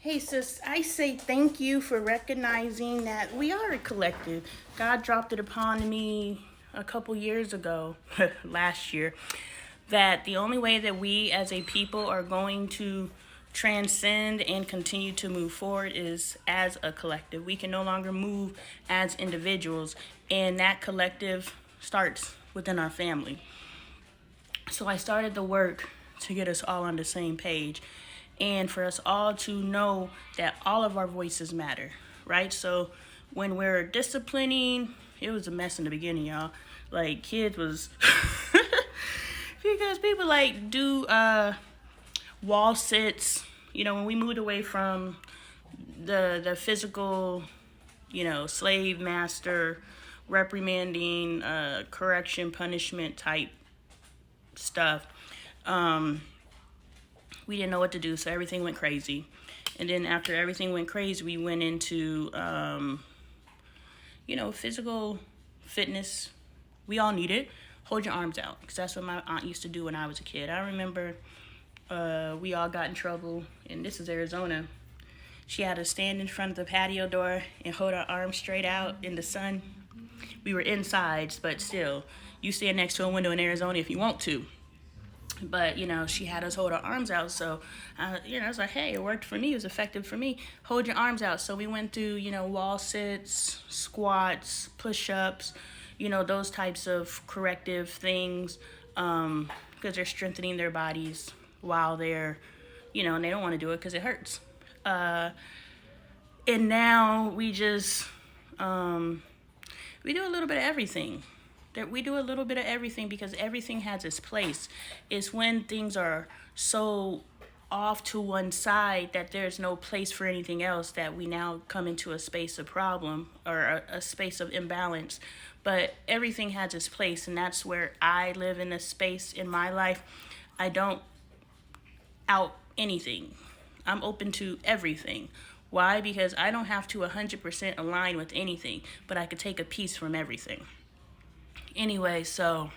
Hey sis, I say thank you for recognizing that we are a collective. God dropped it upon me a couple years ago, last year, that the only way that we as a people are going to transcend and continue to move forward is as a collective. We can no longer move as individuals, and that collective starts within our family. So I started the work to get us all on the same page and for us all to know that all of our voices matter, right? So when we're disciplining, it was a mess in the beginning, y'all. Like kids was because people like do wall sits. When we moved away from the physical, slave master reprimanding, correction, punishment type stuff. We didn't know what to do, so everything went crazy. And then after everything went crazy, we went into, physical fitness. We all need it. Hold your arms out, because that's what my aunt used to do when I was a kid. I remember we all got in trouble, and this is Arizona. She had us stand in front of the patio door and hold our arms straight out in the sun. We were inside, but still, you stand next to a window in Arizona if you want to. But, she had us hold our arms out. So, I was like, hey, it worked for me. It was effective for me. Hold your arms out. So we went through, wall sits, squats, push-ups, those types of corrective things, because they're strengthening their bodies while they're, and they don't want to do it because it hurts. And now we just, we do a little bit of everything. We do a little bit of everything because everything has its place. It's when things are so off to one side that there's no place for anything else that we now come into a space of problem or a space of imbalance. But everything has its place, and that's where I live in a space in my life. I don't out anything. I'm open to everything. Why? Because I don't have to 100% align with anything, but I could take a piece from everything. Anyway, so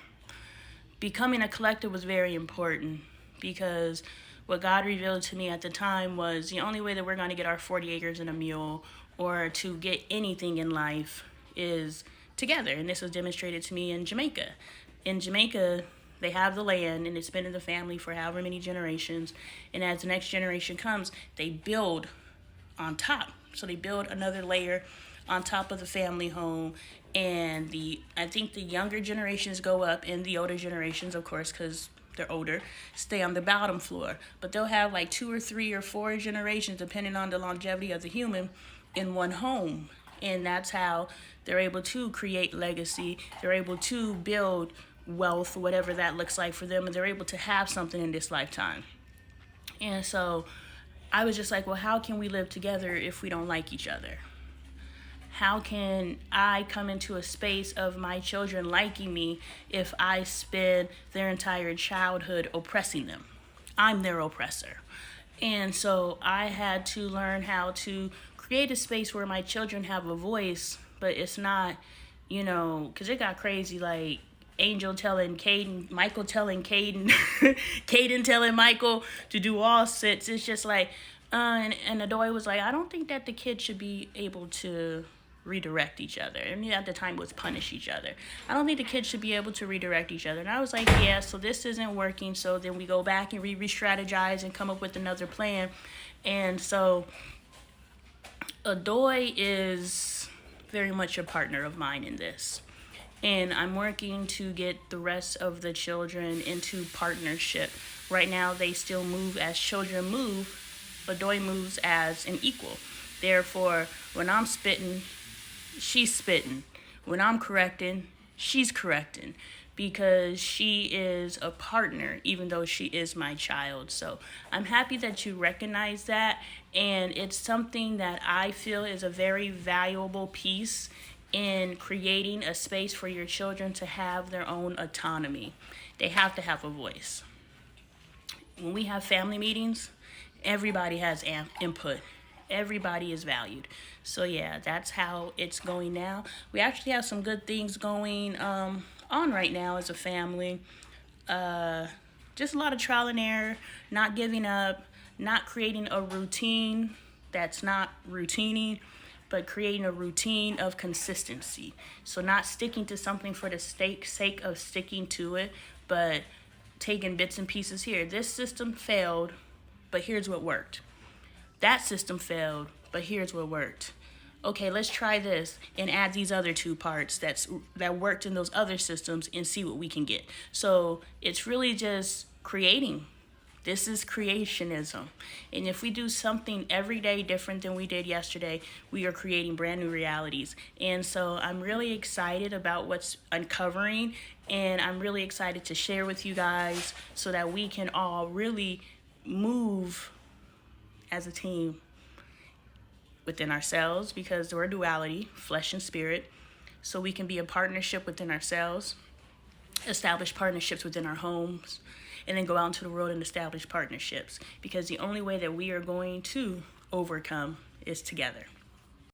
becoming a collective was very important because what God revealed to me at the time was the only way that we're going to get our 40 acres and a mule or to get anything in life is together. And this was demonstrated to me in Jamaica. In Jamaica, they have the land and it's been in the family for however many generations. And as the next generation comes, they build on top. So they build another layer on top of the family home, and I think the younger generations go up and the older generations, of course, because they're older, stay on the bottom floor. But they'll have like 2 or 3 or 4 generations, depending on the longevity of the human, in one home. And that's how they're able to create legacy. They're able to build wealth, whatever that looks like for them, and they're able to have something in this lifetime. And so I was just like, well, how can we live together if we don't like each other? How can I come into a space of my children liking me if I spend their entire childhood oppressing them? I'm their oppressor. And so I had to learn how to create a space where my children have a voice, but it's not, because it got crazy, like Angel telling Caden, Michael telling Caden, Caden telling Michael to do all sits. It's just like, and Adoy was like, I don't think that the kids should be able to redirect each other. And at the time it was punish each other. I don't think the kids should be able to redirect each other. And I was like, yeah, so this isn't working. So then we go back and re-strategize and come up with another plan. And so Adoy is very much a partner of mine in this. And I'm working to get the rest of the children into partnership. Right now, they still move as children move. Adoy moves as an equal. Therefore, when I'm spitting, she's spitting. When I'm correcting, she's correcting. Because she is a partner, even though she is my child. So I'm happy that you recognize that. And it's something that I feel is a very valuable piece in creating a space for your children to have their own autonomy. They have to have a voice. When we have family meetings, everybody has input. Everybody is valued. So yeah, that's how it's going now. We actually have some good things going on right now as a family. Just a lot of trial and error, not giving up, not creating a routine that's not routining, but creating a routine of consistency. So not sticking to something for the sake of sticking to it, but taking bits and pieces here. This system failed, but here's what worked. That system failed, but here's what worked. Okay, let's try this and add these other two parts that worked in those other systems and see what we can get. So it's really just creating. This is creationism. And if we do something every day different than we did yesterday, we are creating brand new realities. And so I'm really excited about what's uncovering, and I'm really excited to share with you guys so that we can all really move as a team within ourselves, because we're a duality, flesh and spirit. So we can be a partnership within ourselves, establish partnerships within our homes, and then go out into the world and establish partnerships. Because the only way that we are going to overcome is together.